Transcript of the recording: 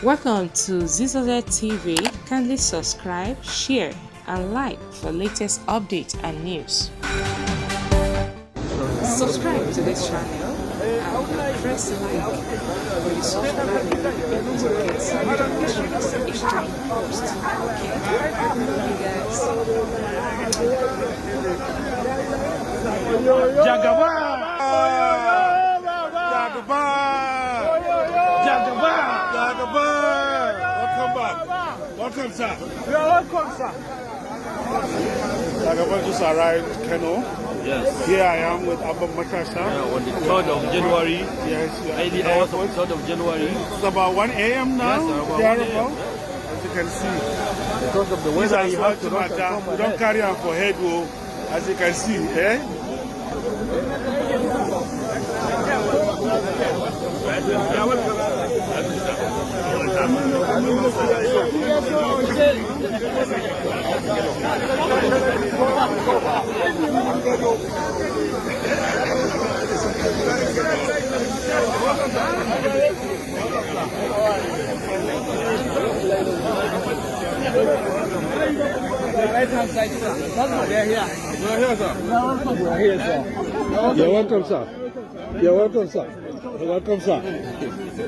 Welcome to Zisodel TV. Kindly subscribe, share, and like for latest updates and news. Subscribe to this channel and press like when you subscribe to get notifications each time we post. Okay, love you guys. Jagaba! Jagaba! Jagaba! Jagaba! Welcome back. Welcome, sir. You are welcome, sir. Jagaba just arrived Kano. Yes. Here I am with IBAKATV. On the 3rd of January. Yes. Early hours of the 3rd of January. It's about 1 a.m. now. Yes, about 1 a.m. As you can see. Because of the These weather, are you small have to rush and tomato. come We don't carry on for head, as you can see. Eh? right-hand side, sir. They're here. You're here, sir. You're here, sir. You're welcome, sir. You're welcome, sir. You're welcome, sir.